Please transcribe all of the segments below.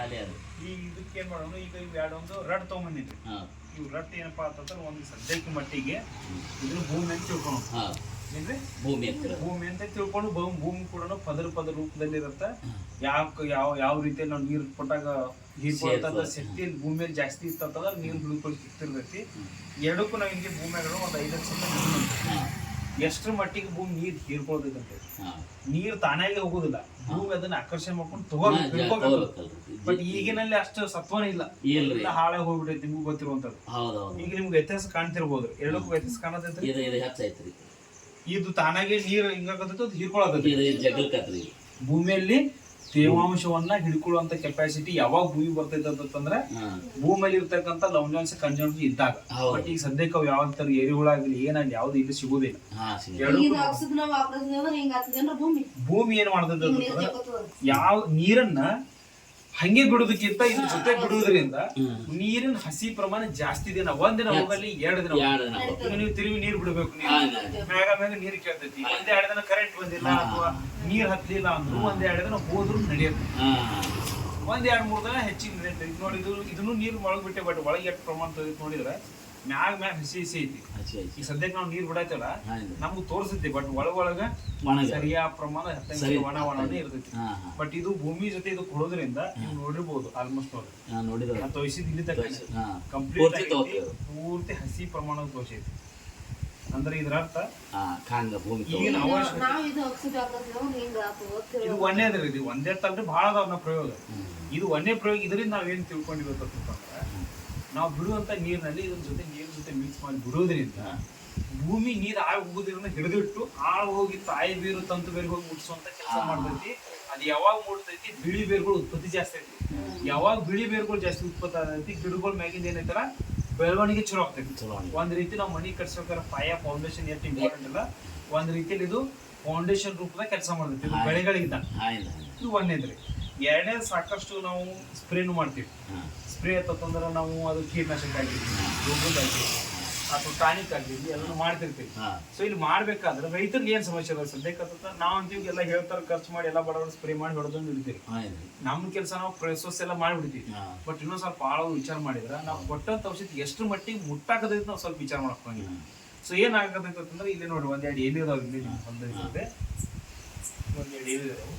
ಅದೇ ಅದು ಈಗ ಇದಕ್ಕೆ ಏನ್ ಮಾಡೋಣ, ಈಗ ಇವು ಎರಡು ಒಂದು ರಡ್ ತೊಗೊಂಬಂದಿದ್ರಿ. ಇವು ರಟ್ ಏನಪ್ಪಾ ಅಂತಂದ್ರೆ ಒಂದು ಸದ್ಯಕ್ಕೆ ಮಟ್ಟಿಗೆ ಇದ್ರ ಭೂಮಿ ಅಂತ ತಿಳ್ಕೊಂಡು ಏನ್ರಿ ಭೂಮಿ ಅಂತ ತಿಳ್ಕೊಂಡು ಭೂಮಿ ಕೂಡ ಪದರ ರೂಪದಲ್ಲಿ ಇರುತ್ತೆ. ಯಾವ ರೀತಿಯಲ್ಲಿ ನಾವು ನೀರು ಕೊಟ್ಟಾಗ ಹೀರ್ಕೊಳ್ತದ ಶಕ್ತಿ ಭೂಮಿಯಲ್ಲಿ ಜಾಸ್ತಿ ಇರ್ತಂದ್ರೆ ನೀರು ಹಿಡ್ಕೊಂಡು ಸಿಕ್ತಿರ್ತೈತಿ. ಎರಡಕ್ಕೂ ನಾವು ಹಿಂಗೆ ಭೂಮಿಯಾಗ ಒಂದು 5 ಲಕ್ಷ ಎಷ್ಟರ ಮಟ್ಟಿಗೆ ಭೂಮಿ ನೀರು ಹೀರ್ಕೊಳ್ತೈತೆ. ನೀರು ತಾನಾಗೆ ಹೋಗುದಿಲ್ಲ, ಭೂಮಿ ಅದನ್ನ ಆಕರ್ಷಣೆ ಮಾಡ್ಕೊಂಡು ತಗೋಬೇಕು. ಬಟ್ ಈಗಿನಲ್ಲಿ ಅಷ್ಟು ಸತ್ವನೇ ಇಲ್ಲ, ಎಲ್ಲ ಹಾಳಾಗಿ ಹೋಗ್ಬಿಟ್ಟೈತಿ. ನಿಮ್ಗೆ ಗೊತ್ತಿರುವಂತದ್ದು ಈಗ ನಿಮ್ಗೆ ವ್ಯತ್ಯಾಸ ಕಾಣ್ತಿರ್ಬೋದು. ಎರಡಕ್ಕೂ ವ್ಯತ್ಯಾಸ ಕಾಣತೈತ್ರಿ. ಇದು ತಾನಾಗೆ ನೀರು ಹಿಂಗಾಗತ್ತೈತಿ, ಅದು ಹೀರ್ಕೊಳತೈತಿ. ಭೂಮಿಯಲ್ಲಿ ತೇವಾಂಶವನ್ನ ಹಿಡ್ಕೊಳ್ಳುವಂತ ಕೆಪಾಸಿಟಿ ಯಾವಾಗ ಭೂಮಿ ಬರ್ತೈತೆ ಅಂತಂದ್ರೆ ಭೂಮಿಯಲ್ಲಿ ಇರ್ತಕ್ಕಂಥ ಲವಣಾಂಶ ಕಂಜಂಶ ಇದ್ದಾಗ. ಬಟ್ ಈಗ ಸದ್ಯಕ್ಕೆ ಅವು ಯಾವ ತರ ಎರಿಹುಳಾಗ್ಲಿ ಏನಾಗ್ಲಿ ಯಾವ್ದು ಇಲ್ಲಿ ಸಿಗುದಿಲ್ಲ. ಭೂಮಿ ಏನ್ ಮಾಡ್ತೈತೆ ಅಂತಂದ್ರೆ ಯಾವ ನೀರನ್ನ ಹಂಗೆ ಬಿಡುದಕ್ಕಿಂತ ಇದ್ರ ಜೊತೆ ಬಿಡುವುದರಿಂದ ನೀರಿನ ಹಸಿ ಪ್ರಮಾಣ ಜಾಸ್ತಿ ದಿನ, ಒಂದಿನ ಹೋಗಲಿ 2 ದಿನ. ಈಗ ನೀವು ತಿರುಗಿ ನೀರ್ ಬಿಡ್ಬೇಕು, ಮ್ಯಾಗ ನೀರ್ ಕೇಳ್ತೈತಿ. 1-2 ದಿನ ಕರೆಂಟ್ ಬಂದಿಲ್ಲ ಅಥವಾ ನೀರ್ ಹತ್ಲಿಲ್ಲ ಅಂದ್ರು 1-2 ದಿನ ಹೋದ್ರು ನಡೆಯುತ್ತೆ. 1-2-3 ದಿನ ಹೆಚ್ಚಿಗೆ ನಡೆಯುತ್ತೆ. ಈಗ ನೋಡಿ ಇದನ್ನು ನೀರು ಒಳಗ್ ಬಿಟ್ಟೆ, ಬಟ್ ಒಳಗೆ ಎಷ್ಟು ಪ್ರಮಾಣ ನೋಡಿದ್ರೆ ಮ್ಯಾಗ ಹಸಿ ಐತಿ. ಈಗ ಸದ್ಯಕ್ಕೆ ನಾವು ನೀರ್ ಬಿಡಾಯ್ತಲ್ಲ ನಮ್ಗೆ ತೋರಿಸುತ್ತೆ, ಬಟ್ ಒಳಗ ಸರಿಯಾದ ಪ್ರಮಾಣ ಒಣನೇ ಇರ್ತೈತಿ. ಬಟ್ ಇದು ಭೂಮಿ ಜೊತೆ ಇದು ಕೊಡೋದ್ರಿಂದ ನೀವು ನೋಡಿರ್ಬೋದು ಆಲ್ಮೋಸ್ಟ್ ತೋರಿಸಿದ್ ಇಲ್ಲಿ ಕಂಪ್ಲೀಟ್ ಪೂರ್ತಿ ಹಸಿ ಪ್ರಮಾಣದ ತೋರಿಸೈತಿ. ಅಂದ್ರೆ ಇದ್ರ ಅರ್ಥ ಈಗಿನ ಇದು ಒಂದೇದ್ರಿ, ಇದು ಒಂದೇ ತಲ್ರಿ ಬಹಳ ಅದಾವ ಪ್ರಯೋಗ. ಇದು ಒಂದೇ ಪ್ರಯೋಗ. ಇದರಿಂದ ನಾವೇನ್ ತಿಳ್ಕೊಂಡಿರ್ತಂದ್ರೆ ನಾವು ಬಿಡುವಂತ ನೀರಿನಲ್ಲಿ ಇದ್ರ ನೀರಿನ ಜೊತೆ ಮಿಕ್ಸ್ ಮಾಡಿ ಬಿಡೋದ್ರಿಂದ ಭೂಮಿ ನೀರು ಆಗಿ ಹೋಗೋದ್ರಿಂದ ಹಿಡಿದಿಟ್ಟು ಆಳ ಹೋಗಿ ತಾಯಿ ಬೇರು ತಂತು ಬೇರು ಹೋಗಿ ಮುಟ್ಸುವಂತ ಕೆಲಸ ಮಾಡ್ತೈತಿ. ಅದು ಯಾವಾಗ ಮೂಡ್ತೈತಿ, ಬಿಳಿ ಬೇರುಗಳು ಉತ್ಪತ್ತಿ ಜಾಸ್ತಿ ಐತಿ. ಯಾವಾಗ ಬಿಳಿ ಬೇರುಗಳು ಜಾಸ್ತಿ ಉತ್ಪತ್ತಿ ಆಗೈತಿ, ಗಿಡಗಳ ಮ್ಯಾಗಿಂದ ಏನೈತಲ್ಲ ಬೆಳವಣಿಗೆ ಚಲೋ ಆಗ್ತೈತಿ. ಒಂದ್ ರೀತಿ ನಾವು ಮನಿ ಕಟ್ಸ್ಬೇಕಾದ್ರೆ ಫೌಂಡೇಶನ್ ಎಷ್ಟು ಇಂಪಾರ್ಟೆಂಟ್ ಇಲ್ಲ, ಒಂದ್ ರೀತಿಯಲ್ಲಿ ಇದು ಫೌಂಡೇಶನ್ ರೂಪದಾಗ ಕೆಲಸ ಮಾಡ್ತೈತಿ. ಇದು ಬೆಳೆಗಳಿಂದ ಇದು ಒಂದೇದ್ರಿ. ಎರಡನೇದು ಸಾಕಷ್ಟು ನಾವು ಸ್ಪ್ರೇನು ಮಾಡ್ತೀವಿ. ಸ್ಪ್ರೇ ಅಂತಂದ್ರೆ ನಾವು ಅದು ಕೀಟನಾಶಕ ಆಗಿರ್ಲಿ, ಗೊಬ್ಬರದ ಆಗಿರ್ಲಿ ಅಥವಾ ಟಾನಿಕ್ ಆಗಿರ್ಲಿ ಅದನ್ನು ಮಾಡ್ತಿರ್ತೀವಿ. ಸೊ ಇಲ್ಲಿ ಮಾಡ್ಬೇಕಾದ್ರೆ ರೈತರಿಗೆ ಏನ್ ಸಮಸ್ಯೆ ಅದ ಸದ್ಯಕ್ಕೆ ನಾವು ಅಂತೀವಿ ಎಲ್ಲ ಹೇಳ್ತಾರೆ ಖರ್ಚು ಮಾಡಿ ಎಲ್ಲ ಬಡವರು ಸ್ಪ್ರೇ ಮಾಡಿ ಹೊಡೆದಂದು ಇಡ್ತೀವಿ. ನಮ್ಮ ಕೆಲಸ ನಾವು ಪ್ರೊಸೆಸ್ ಎಲ್ಲ ಮಾಡಿಬಿಡ್ತೀವಿ. ಬಟ್ ಇನ್ನೊಂದ್ ಸ್ವಲ್ಪ ಆಳ ವಿಚಾರ ಮಾಡಿದ್ರೆ ನಾವು ಕೊಟ್ಟಂತ ಔಷಧಿ ಎಷ್ಟು ಮಟ್ಟಿಗೆ ಮುಟ್ಟಾಕದೈತೆ ನಾವು ಸ್ವಲ್ಪ ವಿಚಾರ ಮಾಡ್ಕೊಂಡಿಲ್ಲ. ಸೊ ಏನಾಗತೈತೆ ಅಂತಂದ್ರೆ ಇಲ್ಲಿ ನೋಡಿ 1-2 ಎಲೆ ಅದಾವ. ಇಲ್ಲಿ ಹೊಲದಲ್ಲಿ 1-2 ಎಲೆ ಅದಾವ.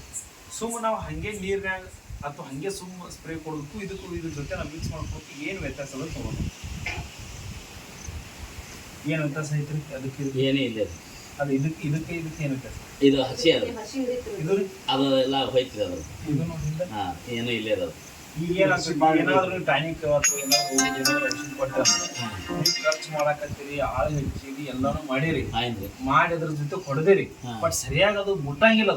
ಸುಮ್ಮ ನಾವು ಹಂಗೆ ನೀರ್ನ್ಯಾಗ ಅಥವಾ ಹಂಗೆ ಸುಮ್ಮ ಸ್ಪ್ರೇ ಕೊಡೋದಕ್ಕೂ ಇದಕ್ಕೂ ಇದ್ರ ಜೊತೆ ನಾವು ಮಿಕ್ಸ್ ಮಾಡ್ಕೊಟ್ಟು ಏನು ವ್ಯತ್ಯಾಸ ಅದ ತಗೋಣ. ಏನು ವ್ಯತ್ಯಾಸ ಐತ್ರಿ? ಅದಕ್ಕೆ ಏನೇ ಇಲ್ಲ. ಅದು ಇದಕ್ಕೆ ಏನು ವ್ಯತ್ಯಾಸ? ಇದು ಹಸಿ ಅದು ಎಲ್ಲ ಹೋಯ್ತದೆ. ಅದು ಏನೂ ಇಲ್ಲ. ಅದು ಈಗ ಏನಾದ್ರು ಟಾನಿಕ್ ಅಥವಾ ಏನಾದ್ರು ಖರ್ಚು ಮಾಡಾಕತ್ತೀರಿ, ಆಳು ಹೆಚ್ಚಿರಿ, ಎಲ್ಲಾನು ಮಾಡಿರಿ, ಮಾಡಿ ಅದ್ರ ಜೊತೆ ಕೊಡದಿರಿ. ಬಟ್ ಸರಿಯಾಗಿ ಅದು ಮುಟ್ಟಂಗಿಲ್ಲ.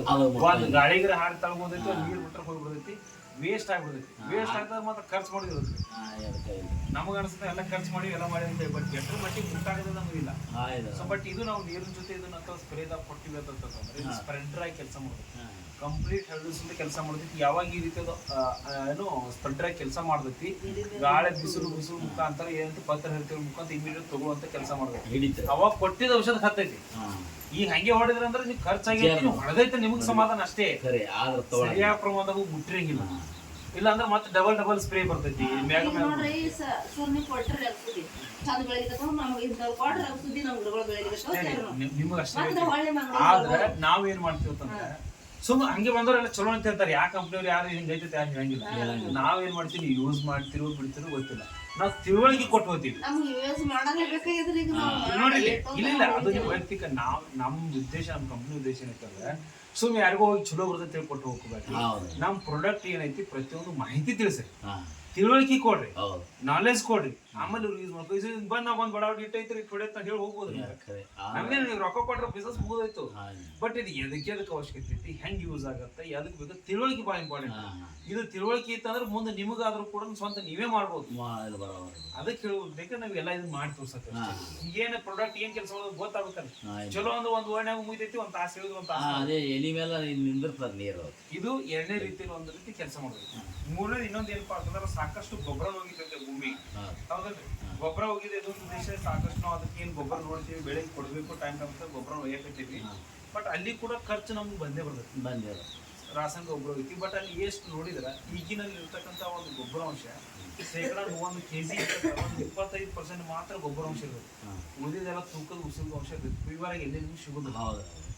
ಅದು ಗಾಳಿಗೆ ಹಾರಿ ತಳ್ಬೋದೈತಿ, ನೀರ್ ಬಿಟ್ರೆ ಹೋಗ್ಬಿಡ್ತೈತಿ, ವೇಸ್ಟ್ ಆಗ್ಬಿಡ್ತೈತಿ. ವೇಸ್ಟ್ ಆಗ್ತದ ಮಾತ್ರ ಖರ್ಚು ಮಾಡಿದಿರುತ್ತೆ. ನಮಗ ಅನ್ಸುತ್ತೆ ಎಲ್ಲ ಖರ್ಚು ಮಾಡಿ ಎಲ್ಲ ಮಾಡಿ ಅಂತ. ಬಟ್ ಎಷ್ಟರ ಮಟ್ಟಿಗೆ ಮುಟ್ಟಾಗದ ನಮಗಿಲ್ಲ. ಸೊ ಬಟ್ ಇದು ನಾವು ನೀರಿನ ಜೊತೆ ಇದನ್ನ ಅಥವಾ ಸ್ಪ್ರೇದಾಗ ಕೊಟ್ಟಿವಿ ಅಂತಂದ್ರೆ ಇದು ಸ್ಪ್ರೆಂಟರ್ ಆಗಿ ಕೆಲಸ ಮಾಡ್ತೈತಿ. ಕಂಪ್ಲೀಟ್ ಹೆಲ್ಡಿಸಿಂದ ಕೆಲಸ ಮಾಡ್ತೈತಿ. ಯಾವಾಗ ಈ ರೀತಿ ಏನು ಸ್ಪ್ರೆಂಟರ್ ಆಗಿ ಕೆಲಸ ಮಾಡ್ತೈತಿ, ಗಾಳಿ ಬಿಸಿಲು ಮುಖಾಂತರ ಏನಂತ ಪತ್ರ ಹೇಳ್ತಿರೋ ಮುಖಾಂತರ ಇಮಿಡಿಯೇಟ್ ತಗೊಳ್ಳುವಂತ ಕೆಲಸ ಮಾಡ್ತೈತಿ. ಅವಾಗ ಕೊಟ್ಟಿದ ಔಷಧ ಹತ್ತೈತಿ. ಈಗ ಹಂಗೆ ಹೊಡೆದ್ರ ಅಂದ್ರೆ ನೀವು ಖರ್ಚಾಗೈತಿ, ಹೊಡೆದೈತೆ ನಿಮಗ್ ಸಮಾಧಾನ ಅಷ್ಟೇ. ಸರಿಯಾದ ಪ್ರಮಾಣದಾಗ ಮುಟ್ಟಿರಂಗಿಲ್ಲ. ಇಲ್ಲ ಅಂದ್ರೆ ಮತ್ತೆ ಡಬಲ್ ಸ್ಪ್ರೇ ಬರ್ತೈತಿ. ನಿಮಗ ಅಷ್ಟೇ. ಆದ್ರೆ ನಾವೇನ್ ಮಾಡ್ತೀವಿ ಅಂತಂದ್ರೆ ಸುಮ್ಮ ಹಂಗೆ ಬಂದವ್ರೆಲ್ಲ ಚಲೋ ಅಂತ ಹೇಳ್ತಾರೆ. ಯಾವ ಕಂಪ್ನಿಯವ್ರು ಯಾರು ಹಿಂಗೈತೆ ಯಾರು ಹೇಳಂಗಿಲ್ಲ. ನಾವೇನ್ ಮಾಡ್ತೀವಿ, ಯೂಸ್ ಮಾಡ್ತಿರೋ ಬಿಡ್ತಿರೋ ಗೊತ್ತಿಲ್ಲ, ನಾವು ತಿಳುವಳಿಕೆ ಕೊಟ್ಟು ಹೋಗ್ತೀವಿ. ನೋಡಿ ಇಲ್ಲ ಅದು ನೀವು ವೈಯಕ್ತಿಕ ನಮ್ಮ ಉದ್ದೇಶ, ನಮ್ಮ ಕಂಪ್ನಿ ಉದ್ದೇಶ ಏನೈತಂದ್ರೆ ಸುಮ್ಮನೆ ಯಾರಿಗೋ ಹೋಗಿ ಚಲೋ ಬರ್ತೈತೆ ತಿಳ್ಕೊಟ್ಟು ಹೋಗ್ಬೇಕು. ನಮ್ಮ ಪ್ರಾಡಕ್ಟ್ ಏನೈತಿ ಪ್ರತಿಯೊಂದು ಮಾಹಿತಿ ತಿಳಿಸ್ರಿ, ತಿಳುವಳಿಕೆ ಕೊಡ್ರಿ, ನಾಲೆಜ್ ಕೊಡ್ರಿ. ಆಮೇಲೆ ಯೂಸ್ ಮಾಡ್ಕೊ. ಬಂದ್ ನಾವ್ ಒಂದ್ ಬಡಾವಣೆ ಇಟ್ಟೈತ್ರಿ ಕೊಡೈತೆ ಹೇಳಿ ಹೋಗ್ಬೋದು. ನಮ್ಗೆ ನೀವು ರೊಕ್ಕ ಕೊಟ್ರೆ ಬಿಸ್ನೆಸ್ ಮುಗಿದೋಯ್ತು. ಬಟ್ ಇದು ಎದಕ್ಕೆ ಅವಶ್ಯಕತೆ ಐತಿ, ಹೆಂಗ್ ಯೂಸ್ ಆಗತ್ತೆ, ಎದಕ್ ಬೇಕು, ತಿಳುವಳಿಕೆ ಭಾಳ ಇಂಪಾರ್ಟೆಂಟ್. ಇದು ತಿಳುವಳಿಕೆ ಇತ್ತಂದ್ರೆ ಮುಂದೆ ನಿಮಗಾದ್ರೂ ಕೂಡ ಸ್ವಂತ ನೀವೇ ಮಾಡ್ಬೋದು. ಅದಕ್ಕೆ ಹೇಳೋದಕ್ಕೆ ನಾವೆಲ್ಲ ಇದನ್ನ ಮಾಡಿ ತೋರ್ಸತ್ತೆ. ಏನ್ ಪ್ರಾಡಕ್ಟ್ ಏನ್ ಕೆಲಸ ಮಾಡೋದು ಗೊತ್ತಾಗಬೇಕಲ್ಲ. ಚಲೋ ಅಂದ್ರೆ ಒಂದ್ ಓಣ್ಯಾಗ ಮುಗಿದೈತಿ, ಒಂದ್ ತಾಸು ಹೇಳಿದ್ರು ಒಂದ್ ತಾಸು ನೀರು. ಇದು ಎರಡನೇ ರೀತಿಯಲ್ಲಿ ಒಂದ್ ರೀತಿ ಕೆಲಸ ಮಾಡೋದು. ಮೂರನೇದು ಇನ್ನೊಂದು ಏನಪ್ಪಾ ಅಂತಂದ್ರೆ ಸಾಕಷ್ಟು ಗೊಬ್ಬರ ಹೋಗಿರ್ತೈತೆ ಭೂಮಿಗೆ. ಹೌದಲ್ರಿ? ಗೊಬ್ಬರ ಹೋಗಿದೆ ಇದೊಂದು ಉದ್ದೇಶ. ಸಾಕಷ್ಟು ನಾವು ಅದಕ್ಕೆ ಏನ್ ಗೊಬ್ಬರ ನೋಡ್ತೀವಿ, ಬೆಳೆಗೆ ಕೊಡ್ಬೇಕು, ಟೈಮ್ ಗೊಬ್ಬರ ಒಯ್ಯಕತ್ತೀವಿ. ಬಟ್ ಅಲ್ಲಿ ಕೂಡ ಖರ್ಚು ನಮ್ಗೆ ಬಂದೇ ಬರ್ತೈತಿ. ರಾಸಾಯನಿಕ ಗೊಬ್ಬರ ಐತಿ. ಬಟ್ ಅಲ್ಲಿ ಎಷ್ಟು ನೋಡಿದ್ರೆ ಈಗಿನಲ್ಲಿ ಇರ್ತಕ್ಕಂಥ ಒಂದು ಗೊಬ್ಬರಾಂಶ ಶೇಕಡ 1 kg ಒಂದು 25% ಮಾತ್ರ ಗೊಬ್ಬರಾಂಶ ಇರುತ್ತೆ. ಉಳಿದೆಲ್ಲ ತೂಕದ ಉಸಿರು ಅಂಶ ಇರುತ್ತೆ. ಪ್ಯೂರ್ ಆಗಿ ಎಲ್ಲೆಲ್ಲಿಗೂ ಸಿಗೋದಿಲ್ಲ.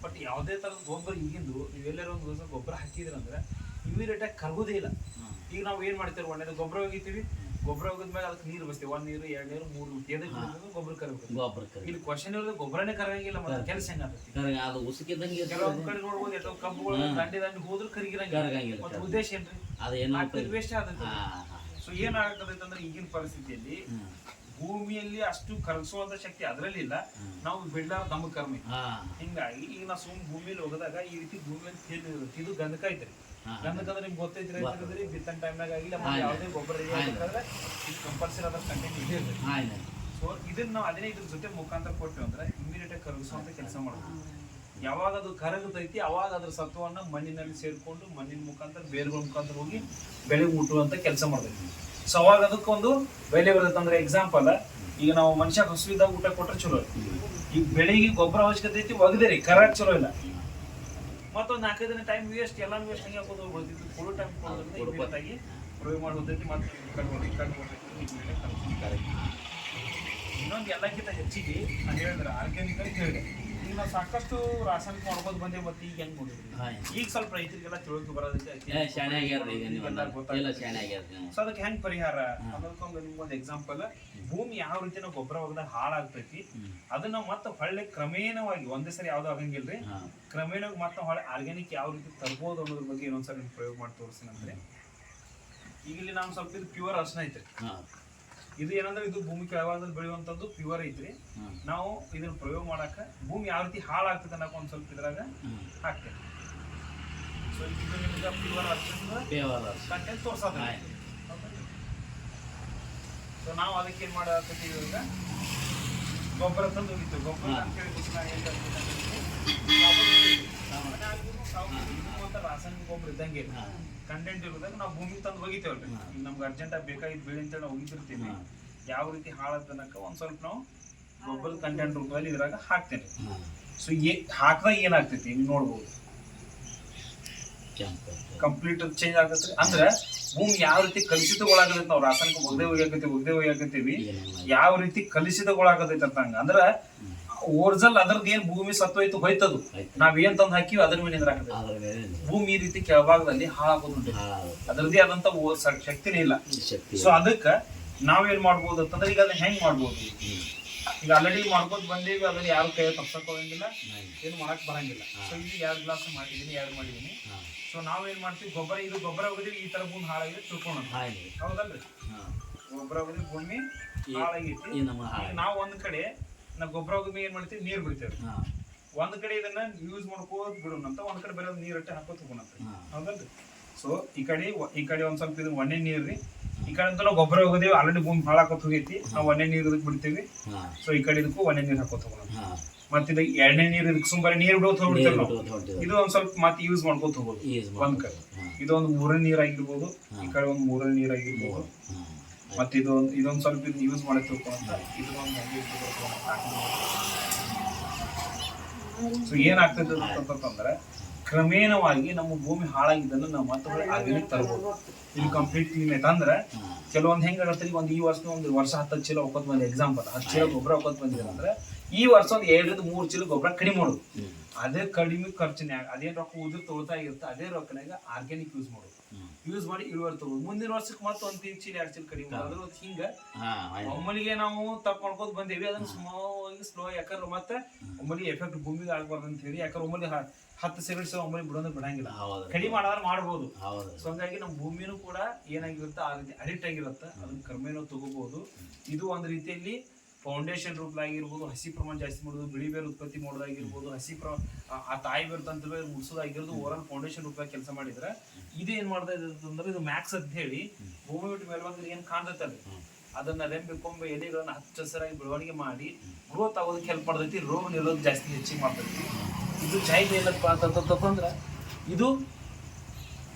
ಬಟ್ ಯಾವುದೇ ತರದ ಗೊಬ್ಬರ ಈಗಿಂದು ನೀವೆಲ್ಲರೂ ಒಂದು ದಿವಸ ಗೊಬ್ಬರ ಹಾಕಿದ್ರಂದ್ರೆ ಇಮಿಡಿಯೇಟ್ ಆಗಿ ಕರಗೋದೇ ಇಲ್ಲ. ಈಗ ನಾವು ಏನ್ ಮಾಡ್ತೇವೆ, ಒಳ್ಳೆದು ಗೊಬ್ಬರ ಹೋಗಿತೀವಿ, ಗೊಬ್ಬರ ಹೋಗಿದ್ಮೇಲೆ ಅದಕ್ಕೆ ನೀರು ಬಸ್ತೀವಿ. 1 ನೀರು 2 ನೀರು 3 ನೀರು ಎದಕ್ಕೆ ಗೊಬ್ಬರ ಕರಬೇಕು. ಇಲ್ಲಿ ಕ್ವಶನ್ ಇರೋದು ಗೊಬ್ಬರನೇ ಕರಗಂಗಿಲ್ಲ. ಮತ್ತೆ ಕೆಲಸ ಹೆಂಗಾಗ್ತೈತಿ? ಕೆಲವೊಂದು ಕಡೆ ನೋಡ್ಬೋದು ಎಷ್ಟೋ ಕಬ್ಬುಗಳು ದಂಡಿ ಹೋದ್ರು ಕರಗಿರಂಗಿಲ್ಲ. ಮತ್ತೆ ಉದ್ದೇಶ ಏನ್ರಿ? ವೇಸ್ಟ್ ಆಗ್ತೈತಿ. ಸೊ ಏನಾಗ್ತದೈತೆ ಅಂದ್ರೆ ಈಗಿನ ಪರಿಸ್ಥಿತಿಯಲ್ಲಿ ಭೂಮಿಯಲ್ಲಿ ಅಷ್ಟು ಕರಗಿಸುವಂತ ಶಕ್ತಿ ಅದರಲ್ಲಿ ಇಲ್ಲ. ನಾವು ಬಿಡ್ಲಾರ ನಮ್ಮ ಕರ್ಮ. ಹಿಂಗಾಗಿ ಈಗ ನಾವು ಸುಮ್ ಭೂಮಿಯಲ್ಲಿ ಹೋಗದಾಗ ಈ ರೀತಿ ಭೂಮಿಯಲ್ಲಿ ತೇಲಿ ಇರುತ್ತೆ. ಇದು ಗಂಧಕ ಐತ್ರಿ. ಗಂಧಕ ಅಂದ್ರೆ ನಿಮ್ಗೆ ಗೊತ್ತೈತ್ರಿ, ಬಿತ್ತನ ಟೈಮ್ನಾಗ ಆಗಿಲ್ಲ ಯಾವುದೇ ಗೊಬ್ಬರ ಕಂಪಲ್ಸರಿ ಅದ್ರ ಕಂಟೆಂಟ್ ಇದೆ. ಸೊ ಇದನ್ನ ನಾವು 15 ಜೊತೆ ಮುಖಾಂತರ ಕೊಟ್ಟಿವಿ ಅಂದ್ರೆ ಇಮಿಡಿಯೇಟ್ ಆಗಿ ಕರಗಿಸುವಂತ ಕೆಲಸ ಮಾಡ್ತೀವಿ. ಯಾವಾಗ ಅದು ಕರಗುತ್ತೈತಿ ಅವಾಗ ಅದ್ರ ಸತ್ವವನ್ನ ಮಣ್ಣಿನಲ್ಲಿ ಸೇರ್ಕೊಂಡು ಮಣ್ಣಿನ ಮುಖಾಂತರ ಬೇರುಗಳ ಮುಖಾಂತರ ಹೋಗಿ ಬೆಳೆಗೆ ಮುಟ್ಟುವಂತ ಕೆಲಸ ಮಾಡ್ತೈತಿ. ಸೊ ಅವಾಗ ಅದಕ್ಕೊಂದು ಬೆಲೆ ಬರುತ್ತೆ. ಅಂದ್ರೆ ಎಕ್ಸಾಂಪಲ್, ಈಗ ನಾವು ಮನುಷ್ಯ ಹಸುವಿದಾಗ ಊಟ ಕೊಟ್ರೆ ಚಲೋ, ಈಗ ಬೆಳೆಗೆ ಗೊಬ್ಬರ ಅವಶ್ಯಕತೆ ಐತಿ, ಒಗದೇರಿ ಕರಾಕ್ ಚಲೋ ಇಲ್ಲ. ಮತ್ತೊಂದು 4 ದಿನ ಟೈಮ್ ವೇಸ್ಟ್, ಎಲ್ಲಾನು ವೇಸ್ಟ್ ಹಂಗೆ ಹಾಕೋದು ಹೋಗ್ಬಿಡ್ತಿತ್ತು. ಕೊಡೋ ಟೈಮ್ ಕೊಡೋದ್ರಿಂದ ಪ್ರಯೋಗ ಮಾಡೋದೈತಿ. ಮತ್ತೆ ಇನ್ನೊಂದು ಎಲ್ಲಕ್ಕಿಂತ ಹೆಚ್ಚಿಗೆ ನಾನು ಹೇಳಿದ್ರೆ ಆರ್ಗ್ಯಾನಿಕ್ ಅಂತ ಹೇಳಿದೆ. ಈಗ ನಾವು ಸಾಕಷ್ಟು ರಾಸಾಯನಿಕ ಮಾಡ್ಬೋದು ಬಂದೆ. ಮತ್ತೆ ಈಗ ಹೆಂಗ್ ನೋಡಿದ್ರಿ, ಈಗ ಸ್ವಲ್ಪ ರೈತರಿಗೆಲ್ಲ ತಿಳುವಳಿಕೆ ಬರೋದೈತಿ. ಸೊ ಅದಕ್ಕೆ ಹೆಂಗ್ ಪರಿಹಾರ ಅನ್ನೋದಕ್ಕೊಂದು ನಿಮ್ಗೊಂದು ಎಕ್ಸಾಂಪಲ್. ಭೂಮಿ ಯಾವ ರೀತಿ ನಾವು ಗೊಬ್ಬರ ಹೋಗದಾಗ ಹಾಳಾಗ್ತೈತಿ ಅದನ್ನ ಮತ್ತೆ ಹೊಳ್ಳೆ ಕ್ರಮೇಣವಾಗಿ ಒಂದೇ ಸರಿ ಯಾವ್ದು ಆಗಂಗಿಲ್ರಿ, ಕ್ರಮೇಣವಾಗಿ ಮತ್ತೆ ಹೊಳೆ ಆರ್ಗ್ಯಾನಿಕ್ ಯಾವ ರೀತಿ ತರ್ಬೋದು ಅನ್ನೋದ್ರ ಬಗ್ಗೆ ಇನ್ನೊಂದ್ಸರಿ ಪ್ರಯೋಗ ಮಾಡಿ ತೋರಿಸ್ತೀನಿ. ಈಗ ಇಲ್ಲಿ ನಾನು ಸ್ವಲ್ಪ ಇದು ಪ್ಯೂರ್ ಅರ್ಶನ ಐತ್ರಿ. ಇದು ಏನಂದ್ರೆ ಇದು ಭೂಮಿ ಕೆಳಭಾಗದಲ್ಲಿ ಬೆಳೆಯುವಂತದ್ದು ಪ್ಯೂರ್ ಐತ್ರಿ. ನಾವು ಇದನ್ನ ಪ್ರಯೋಗ ಮಾಡಾಕ ಭೂಮಿ ಯಾವ ರೀತಿ ಹಾಳಾಗ್ತದೆ ಅನ್ನೋಕೆ ಒಂದ್ ಸ್ವಲ್ಪ ಇದ್ರಾಗ ಹಾಕ್ತೇವೆ. ಸೊ ಇದು ನಿಮ್ಗೆ ಪ್ಯೂರ್ ಕಂಟೆಂಟ್ ತೋರ್ಸೋದ. ಸೊ ನಾವು ಅದಕ್ಕೆ ಏನ್ ಮಾಡಾಕತ್ತೀವಿ, ಇವಾಗ ಗೊಬ್ಬರ ತಂದು ಹೋಗಿತ್ತು. ಗೊಬ್ಬರ ಅಂತೇಳಿ ರಾಸಾಯನಿಕ ಗೊಬ್ಬರ ಇದ್ದಂಗೆ ಕಂಟೆಂಟ್ ಇರೋದಾಗ ನಾವು ಭೂಮಿ ತಂದು ಹೋಗಿತೇವಲ್ರಿ. ಈಗ ನಮ್ಗೆ ಅರ್ಜೆಂಟ್ ಆಗಿ ಬೇಕಾಗಿದ್ದು ಬೆಳೆ ಅಂತೇಳಿ ನಾವು ಹೋಗಿರ್ತೀವಿ. ಯಾವ ರೀತಿ ಹಾಳತನಕ ಒಂದ್ ಸ್ವಲ್ಪ ನಾವು ಗೊಬ್ಬರದ ಕಂಟೆಂಟ್ ರೂಪದಲ್ಲಿ ಇದ್ರಾಗ ಹಾಕ್ತೇನೆ. ಸೊ ಹಾಕಿದಾಗ ಏನಾಗ್ತೈತಿ ನೀವು ನೋಡ್ಬೋದು, ಕಂಪ್ಲೀಟ್ ಚೇಂಜ್ ಆಗತ್ತೆ. ಅಂದ್ರೆ ಭೂಮಿ ಯಾವ ರೀತಿ ಕಲುಷಿತಗೊಳಾಗತೈತಿ, ನಾವು ರಾಸಾಯನಿಕ ಒಗ್ದೇ ಒಯ್ಯಾಕತ್ತೀವಿ ಯಾವ ರೀತಿ ಕಲುಷಿತಗೊಳಾಗತೈತಿ ಅಂತ ಹಂಗ. ಅಂದ್ರ ಓರ್ಜಲ್ ಅದ್ರದ್ದು ಏನ್ ಭೂಮಿ ಸತ್ವ ಐತು ಹೋಯ್ತದು, ನಾವ್ ಏನ್ ತಂದು ಹಾಕಿವಿ ಅದ್ರ ಮೇಲೆ ಭೂಮಿ ಈ ರೀತಿ ಕೆಳಭಾಗದಲ್ಲಿ ಹಾಳಾಗೋದುಂಟು. ಅದ್ರದ್ದೇ ಆದಂತ ಶಕ್ತಿನೇ ಇಲ್ಲ. ಸೊ ಅದಕ್ಕ ನಾವೇನ್ ಮಾಡ್ಬೋದು ಅಂತಂದ್ರೆ ಈಗ ಅದನ್ನ ಹೆಂಗ್ ಮಾಡ್ಬೋದು, ಈಗ ಆಲ್ರೆಡಿ ಮಾಡ್ಬೋದು ಬಂದೀವಿ, ಅದನ್ನ ಯಾರು ಕೈ ತಪ್ಸಕ್ ಹೋಗಂಗಿಲ್ಲ, ಏನು ಮಾಡಕ್ ಬರಂಗಿಲ್ಲ. ಸೊ ಇದು 2 ಗ್ಲಾಸ್ ಮಾಡಿದೀನಿ, 2 ಮಾಡಿದೀನಿ. ಸೊ ನಾವೇನ್ ಮಾಡ್ತೀವಿ, ಗೊಬ್ಬರ ಹೋಗಿದೀವಿ, ಈ ತರ ಭೂಮಿ ಹಾಳಾಗಿದೆ ತಿಳ್ಕೊಳ್ಳೋಣ. ಹೌದಲ್ರಿ, ಗೊಬ್ಬರ ಹೋಗಿದೀವಿ, ಭೂಮಿ ಹಾಳಾಗೈತಿ. ನಾವು ಒಂದ್ ಕಡೆ ನಾವು ಗೊಬ್ಬರ ಹೋಗಿ ಏನ್ ಮಾಡ್ತೀವಿ, ನೀರ್ ಬಿಡ್ತೇವೆ. ಒಂದ್ ಕಡೆ ಇದನ್ನ ಯೂಸ್ ಮಾಡ್ಕೋದ್ ಬಿಡೋಣ ಅಂತ, ಒಂದ್ ಕಡೆ ಬರೋದು ನೀರಟ್ಟೆ ಹಾಕೋತ್ ಹೋಗೋಣಂತ. ಹೌದಲ್ರಿ. ಸೊ ಈ ಕಡೆ ಒಂದ್ ಸ್ವಲ್ಪ ಇದು ಒಣ್ಣೆ ನೀರ್ರಿ, ಈ ಕಡೆ ಅಂತ ನಾವು ಗೊಬ್ಬರ ಹೋಗೋದೇವಿ, ಆಲ್ರೆಡಿ ಭೂಮಿ ಹಾಳಾಕೋತ್ ಹೋಗೈತಿ, ನಾವು ಒಣ್ಣೆ ನೀರ್ ಇದಕ್ ಬಿಡ್ತೀವಿ. ಸೊ ಈ ಕಡೆ ಇದಕ್ಕೂ ಒಣ್ಣೆ ನೀರ್ ಹಾಕೋತ್ ಹೋಗೋಣ. ಮತ್ತೆ ಇದು 2ನೇ ನೀರ್ ಇದಕ್ಕೆ ಸುಂಬಾರಿ ನೀರ್ ಬಿಡೋತ್ ಹೋಗ್ಬಿಡ್ತೇವೆ ನಾವು. ಇದು ಒಂದ್ ಸ್ವಲ್ಪ ಮತ್ತೆ ಯೂಸ್ ಮಾಡ್ಕೋತ ಹೋಗೋದು ಒಂದ್ ಕಡೆ. ಇದೊಂದು 3ನೇ ನೀರ್ ಆಗಿರ್ಬೋದು, ಈ ಕಡೆ ಒಂದು 3ನೇ ನೀರ್ ಆಗಿರ್ಬೋದು. ಮತ್ತೆ ಇದೊಂದು ಸ್ವಲ್ಪ ಯೂಸ್ ಮಾಡಿ ತಿಳ್ಕೊಂತ ಇದೊಂದು. ಸೊ ಏನಾಗ್ತದೆ ಅಂತಂದ್ರೆ ಕ್ರಮೇಣವಾಗಿ ನಮ್ಮ ಭೂಮಿ ಹಾಳಾಗಿದ್ದನ್ನು ನಾವು ಮತ್ತೆ ಆರ್ಗ್ಯಾನಿಕ್ ತರಬಹುದು. ಇಲ್ಲಿ ಕಂಪ್ಲೀಟ್ ಕ್ಲೀನ್ ಐತೆ ಅಂದ್ರೆ ಕೆಲವೊಂದು ಹೆಂಗಾಗತ್ತೆ, ಈಗ ಒಂದು ಈ ವರ್ಷ 10 ಚೀಲ ಒಕ್ಕತ್ ಬಂದ ಎಕ್ಸಾಂಪಲ್ 10 ಚೀಲ ಗೊಬ್ಬರ ಒಕ್ಕತ್ ಬಂದಿರ ಅಂದ್ರೆ ಈ ವರ್ಷ ಒಂದು 2 ರಿಂದ 3 ಚೀಲ ಗೊಬ್ಬರ ಕಡಿಮೆ ಮಾಡೋದು. ಅದೇ ಕಡಿಮೆ ಖರ್ಚಿನಾಗ ಅದೇ ರೊಕ್ಕ ಉದುರು ತೊಗೊಳ್ತಾ ಇರುತ್ತೆ, ಅದೇ ರೊಕ್ಕನಾಗ ಆರ್ಗ್ಯಾನಿಕ್ ಯೂಸ್ ಮಾಡೋದು. ಯೂಸ್ ಮಾಡಿ ಇಳುವರಿ ತಗೋದು. ಮುಂದಿನ ವರ್ಷಕ್ಕೆ ಮತ್ತೆ ಒಂದು 3 ಚೀಲ 2 ಚೀಲ ಕಡಿಮೆ ಮಾಡೋದು. ಹಿಂಗ ಒಮ್ಮಲಿಗೆ ನಾವು ತಪ್ಪು ಮಾಡ್ಕೋತ ಬಂದೇವಿ, ಅದನ್ನ ಸ್ಲೋ ಯಾಕಂದ್ರೆ ಮತ್ತೆ ಒಮ್ಮಲಿಗೆ ಎಫೆಕ್ಟ್ ಭೂಮಿಗೆ ಆಗ್ಬಾರ್ದು ಅಂತ ಹೇಳಿ, ಯಾಕಂದ್ರೆ ಒಮ್ಮಲಿ 10 ಸಿಗರೇಟ್ಸ್ ಒಮ್ಮಲಿ ಬಿಡೋದ್ರೆ ಬಿಡಂಗಿಲ್ಲ, ಕಡಿಮೆ ಮಾಡೋದ್ರೆ ಮಾಡ್ಬೋದು. ಸೊ ಹಂಗಾಗಿ ನಮ್ಮ ಭೂಮಿನೂ ಕೂಡ ಏನಾಗಿರುತ್ತೆ ಆ ರೀತಿ ಅಡಿಕ್ಟ್ ಆಗಿರುತ್ತೆ, ಅದನ್ನ ಕ್ರಮೇಣ ತಗೋಬಹುದು. ಇದು ಒಂದು ರೀತಿಯಲ್ಲಿ ಫೌಂಡೇಶನ್ ರೂಪದಾಗಿರ್ಬೋದು, ಹಸಿ ಪ್ರಮಾಣ ಜಾಸ್ತಿ ಮಾಡೋದು, ಬಿಳಿ ಬೇರು ಉತ್ಪತ್ತಿ ಮಾಡೋದಾಗಿರ್ಬೋದು, ಆ ತಾಯಿ ಬೇರು ತಂತ್ರ ಬೇರು ಮುಡ್ಸೋದಾಗಿರೋದು, ಓವರಾಲ್ ಫೌಂಡೇಶನ್ ರೂಪದಾಗ ಕೆಲಸ ಮಾಡಿದ್ರೆ ಇದು ಏನ್ ಮಾಡ್ತಾ ಇದೆ ಅಂದ್ರೆ ಇದು ಮ್ಯಾಕ್ಸ್ ಅಂತ ಹೇಳಿ ಭೂಮಿ ಬಿಟ್ಟು ಮೇಲ್ಬಂದ್ರೆ ಏನ್ ಕಾಣ್ತೈತಲ್ಲ ಅದನ್ನ ರೆಂಬೆ ಕೊಂಬೆ ಎಲೆಗಳನ್ನ ಹಚ್ಚ ಹಸಿರಾಗಿ ಬೆಳವಣಿಗೆ ಮಾಡಿ ಗ್ರೋತ್ ಆಗೋದಕ್ಕೆ ಹೆಲ್ಪ್ ಮಾಡ್ತೈತಿ. ರೋಗ ನಿರೋಧ ಜಾಸ್ತಿ ಹೆಚ್ಚಿಗೆ ಮಾಡ್ತೈತಿ. ಇದು ಜೈನ್ ಏನಪ್ಪ ಅಂತಂದ್ರೆ ಇದು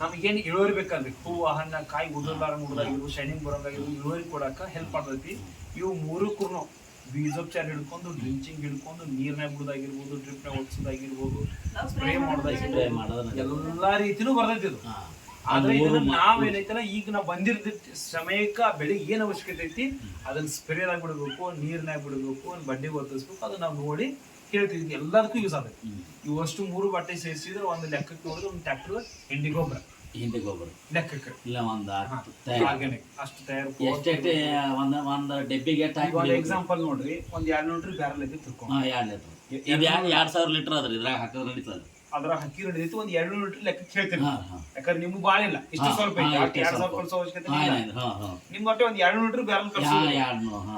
ನಮಗೇನು ಇಳುವರಿ ಬೇಕಲ್ರಿ, ಹೂವು ಹಣ್ಣ ಕಾಯಿ ಉದುರ್ಲಾರ ಮುಡ್ದಾಗಿರ್ಬೋದು, ಶೈನಿಂಗ್ ಬರೋದಾಗಿರ್ಬೋದು, ಇಳುವರಿ ಕೊಡಾಕ ಹೆಲ್ಪ್ ಮಾಡ್ತೈತಿ. ಇವು 3 ಬೀಜೋಪಚಾರ ಹಿಡ್ಕೊಂಡು ಡ್ರಿಂಚಿಂಗ್ ಹಿಡ್ಕೊಂಡು ನೀರ್ನಾಗ ಬಿಡೋದಾಗಿರ್ಬೋದು, ಡ್ರಿಪ್ನಾಗ ಒಡ್ಸೋದಾಗಿರ್ಬೋದು, ಸ್ಪ್ರೇ ಮಾಡೋದಾಗಿರ್ಬೋದು, ಎಲ್ಲಾ ರೀತಿನೂ ಬರ್ತೈತಿ ಇದು. ಆದ್ರೆ ಇದನ್ನ ನಾವೇನೈತಲ್ಲ ಈಗ ನಾವು ಬಂದಿರ್ದ ಸಮಯಕ್ಕ ಬೆಳಿಗ್ಗೆ ಏನ್ ಅವಶ್ಯಕತೆ ಐತಿ ಅದನ್ನ ಸ್ಪ್ರೇದಾಗ ಬಿಡಬೇಕು, ನೀರ್ನಾಗ ಬಿಡಬೇಕು, ಒಂದು ಬಡ್ಡಿಗೆ ಒತ್ತಿಸ್ಬೇಕು, ಅದನ್ನ ನಾವು ನೋಡಿ ಹೇಳ್ತಿದ್ವಿ. ಎಲ್ಲದಕ್ಕೂ ಯೂಸ್ ಆಗತ್ತೆ. ಇವಷ್ಟು 3 ಬಾಟೆ ಸೇರಿಸಿದ್ರೆ ಒಂದು ಲೆಕ್ಕಕ್ಕೆ ನೋಡಿದ್ರೆ ಒಂದು ಟ್ರ್ಯಾಕ್ಟರ್ ಹಿಂಡಿ ಗೊಬ್ಬರ ಲೆಕ್ಕಕ್ಕೆ ಇಲ್ಲ ಆರ್ಗ್ಯಾನಿಕ್ ಅಷ್ಟು ತಯಾರು. ಒಂದು ಡಬ್ಬಿಗೆ ಎಕ್ಸಾಂಪಲ್ ನೋಡ್ರಿ, ಒಂದ್ 200 ಲೀಟರ್ ಬ್ಯಾರಲ್ ಐತಿ ತಿಳ್ಕೊಂಡು 2000 ಲೀಟರ್ ಅದ್ರಿ ಇದ್ರಾಗ ಹಾಕಿದ್ರೆ ನಡೀತದೆ. ಅದ್ರ ಹಕ್ಕಿ ಹಿಡಿದೈತಿ ಒಂದ್ 200 ಲೀಟರ್ ಲೆಕ್ಕಕ್ಕೆ ಹೇಳ್ತೀನಿ. ಯಾಕಂದ್ರೆ ನಿಮ್ಗೆ ಬಾಳ ಇಲ್ಲ, ಇಷ್ಟು ಸ್ವಲ್ಪ ಐತಿ, 2000 ಕಳ್ಸೋ ಅವಶ್ಯಕತೆ ನಿಮ್ ಮಟ್ಟೆ ಒಂದ್ 200 ಲೀಟರ್ ಬ್ಯಾರಲ್ ಕಳ್ಸೋ.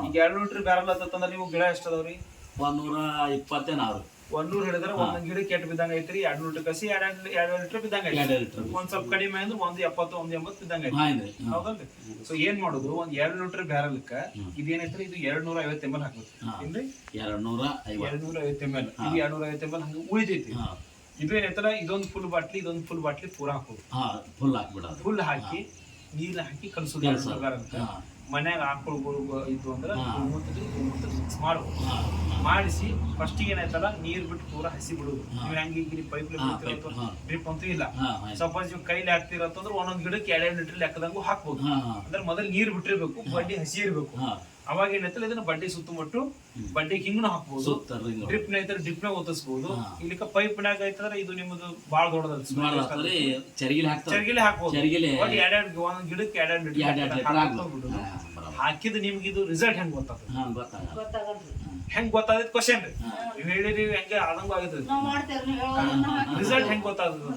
ಈಗ 200 ಲೀಟರ್ ಬ್ಯಾರಲ್ ಅಂತಂದ್ರೆ ನೀವು ಗಿಡ ಎಷ್ಟು ಅದಾವ್ರಿ? 120 100 ಹಿಡಿದ್ರೆ ಒಂದೊಂದ್ ಗಿಡ ಕೆಟ್ಟ ಬಿದ್ದಂಗ ಐತ್ರಿ. 200 ಲೀಟರ್ ಕಸಿ 2 ಲೀಟರ್ ಬಿದ್ದಂಗ ಐತಿ. ಒಂದ್ ಸ್ವಲ್ಪ ಕಡಿಮೆ ಅಂದ್ರೆ 170 180 ಬಿದ್ದಂಗ ಐತಿ. ಹೌದಲ್ರಿ? ಸೊ ಏನ್ ಮಾಡುದು, ಒಂದ್ 2 ಲೀಟರ್ ಬ್ಯಾರಲ್ಕ ಇದೇನೈತ್ರಿ, ಇದು 250 ml ಹಾಕ್ಬೇಕು. ಏನ್ರಿ 250 ml, ಇದು 250 ml ಹಂಗ ಉಳಿತೈತಿ. ಇದು ಏನೈತಲ್ಲ, ಇದೊಂದು ಫುಲ್ ಬಾಟ್ಲಿ ಪೂರಾ ಹಾಕೋದು. ಫುಲ್ ಹಾಕಿ ನೀರ್ ಹಾಕಿ ಕಲ್ಸೋದು. ಮನ್ಯಾಗ ಆಕಳುಗಳು ಇದ್ದು ಅಂದ್ರೆ ಮಿಕ್ಸ್ ಮಾಡ್ಬೋದು. ಮಾಡಿಸಿ ಫಸ್ಟಿಗೆ ಏನಾಯ್ತಲ್ಲ ನೀರ್ ಬಿಟ್ಟು ಪೂರಾ ಹಸಿ ಬಿಡುದು. ನೀವು ಹೆಂಗೆ ಈಗ ಪೈಪ್ ಡ್ರಿಪ್ ಅಂತೂ ಇಲ್ಲ. ಸಪೋಸ್ ನೀವು ಕೈಲಿ ಹಾಕ್ತಿರತ್ತಂದ್ರೆ ಒಂದೊಂದ್ ಗಿಡಕ್ಕೆ 2 ಲೀಟರ್ ಲೆಕ್ಕದಂಗೂ ಹಾಕ್ಬೋದು. ಅಂದ್ರೆ ಮೊದಲು ನೀರ್ ಬಿಟ್ಟಿರ್ಬೇಕು, ಬಡ್ಡಿ ಹಸಿ ಇರ್ಬೇಕು. ಅವಾಗ ಏನೈತಲ್ಲ ಇದನ್ನ ಬಡ್ಡಿ ಸುತ್ತಮುಟ್ಟು ಬಡ್ಡಿಗೆ ಹಿಂಗನು ಹಾಕ್ಬೋದು. ಡ್ರಿಪ್ ನ ಐತರ ಡ್ರಿಪ್ ನ ಒತ್ತಿಸಬಹುದು. ಇಲ್ಲಿಕ ಪೈಪ್ ನಾಗ ಐತಂದ್ರೆ ಇದು ನಿಮ್ಮದು ಬಾಳ ದೊಡ್ಡದ ಚರ್ಗಿಲಿ ಹಾಕ್ಬೋದು. ಒಂದ್ ಗಿಡಕ್ಕೆ 2 ಲೀಟರ್ ಹಾಕಿದ್ ನಿಮ್ಗೆ ಇದು ರಿಸಲ್ಟ್ ಹೆಂಗ್ ಹೆಂಗ್ ಗೊತ್ತಾದ ಕ್ವಶನ್ ರೀ. ನೀವ್ ಹೇಳಿರಿ ಹೆಂಗೆ ಆದಂಗ ಆಗುತ್ತೆ. ರಿಸಲ್ಟ್ ಹೆಂಗ್ ಗೊತ್ತಾಗ್ತದೆ?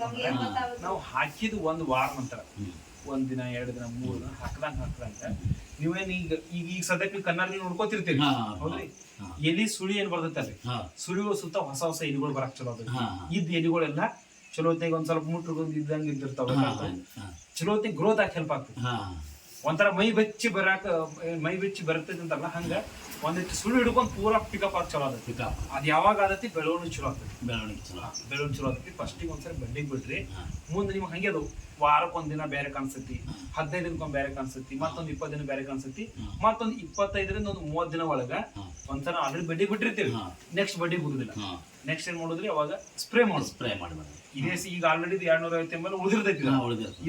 ನಾವು ಹಾಕಿದ್ 1 ವಾರ ನಂತರ 1 ದಿನ 2 ದಿನ 3 ದಿನ ಹಾಕ್ದಂಗ ನೀವೇನ್ ಈಗ ಸದ್ಯಕ್ಕೆ ಕನ್ನಡ ನೋಡ್ಕೋತಿರ್ತೀರಿ. ಹೌದ್ರಿ? ಎಲಿ ಸುಳಿ ಏನ್ ಬರ್ತೈತಲ್ರಿ, ಸುಳಿಗಳ ಸುತ್ತ ಹೊಸ ಹೊಸ ಎಲಿಗಳು ಬರಕ್ ಚಲೋ ಅದ. ಇದ್ ಎಲಿಗಳೆಲ್ಲ ಚಲೋತ್ನಾಗ ಒಂದ್ ಸ್ವಲ್ಪ ಮುಟ್ರಗೊಂದ್ ಇದ್ದಂಗ ಇದ್ದಿರ್ತಾವ. ಚಲೋತ್ನಾಗ ಗ್ರೋತ್ ಆಗಿ ಹೆಲ್ಪ್ ಆಗ್ತದೆ. ಒಂಥರ ಮೈ ಬೆಚ್ಚಿ ಬರ್ತೈತಿ ಅಂತಲ್ಲ, ಹಂಗ ಒಂದಿಷ್ಟು ಸುಳ್ಳು ಹಿಡ್ಕೊಂಡ್ ಪೂರಾ ಪಿಕಪ್ ಆಗಿ ಚಲೋ ಆದತಿ. ಅದ್ ಯಾವಾಗ ಆದತಿ? ಬೆಳವಣಿಗೆ ಚಲೋ ಆಗ್ತದೆ. ಬೆಳವಣಿಗೆ ಚಲೋ ಆದತಿ. ಫಸ್ಟಿಗೆ ಒಂದ್ಸರಿ ಬಡ್ಡಿಗೆ ಬಿಡ್ರಿ, ಮುಂದೆ ನಿಮ್ಗೆ ಹಂಗೆ ಅದು ವಾರಕ್ಕೊಂದ್ ದಿನ ಬೇರೆ ಕಾಣಿಸ್ತತಿ, 15 ದಿನಕ್ಕೊಂದ್ ಬೇರೆ ಕಾಣಿಸ್ತತಿ, ಮತ್ತೊಂದ್ 20 ದಿನ ಬೇರೆ ಕಾಣಿಸ್ತತಿ, ಮತ್ತೊಂದ್ 25ರಿಂದ ಒಂದು 30 ದಿನ ಒಳಗ ಒಂದ್ಸಲ ಆಲ್ರೆಡಿ ಬಡ್ಡಿ ಬಿಟ್ಟಿರ್ತೀವಿ, ನೆಕ್ಸ್ಟ್ ಬಡ್ಡಿ ಬಿಡುದಿಲ್ಲ. ನೆಕ್ಸ್ಟ್ ಏನ್ ಮಾಡುದ್ರಿ, ಅವಾಗ ಸ್ಪ್ರೇ ಮಾಡಿ ಇದೇ ಈಗ ಆಲ್ರೆಡಿ 250 ml ಉಳಿದಿರ್ತೈತಿ.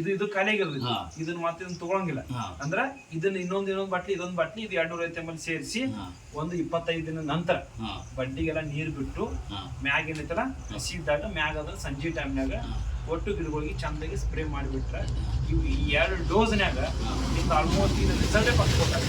ಇದು ಖಾಲಿಯಾಗಿರ್ತೈತಿ. ಇದನ್ನ ಮತ್ತೆ ತಗೊಳಂಗಿಲ್ಲ. ಅಂದ್ರ ಇದನ್ನ ಇನ್ನೊಂದ್ ಬಾಟ್ಲಿ ಇದೊಂದ್ ಬಾಟ್ಲಿ ಇದು 250 ml ಸೇರಿಸಿ ಒಂದು 25 ದಿನ ನಂತರ ಬಡ್ಡಿಗೆಲ್ಲ ನೀರ್ ಬಿಟ್ಟು ಮ್ಯಾಗ ಏನೈತಲ್ಲ ಹಸಿ ಇದ್ದಾಗ ಮ್ಯಾಗ ಅದ್ರ ಸಂಜೆ ಟೈಮ್ನಾಗ ಒಟ್ಟು ಗಿಡಗಳಿಗೆ ಚಂದಾಗಿ ಸ್ಪ್ರೇ ಮಾಡಿಬಿಟ್ರೆ ಇವು ಈ 2 ಡೋಸ್ನ್ಯಾಗ ನಿಮ್ಗೆ ಆಲ್ಮೋಸ್ಟ್ ಇದು ರಿಸಲ್ಟೇ ಪಡ್ಕೊತಾರೆ.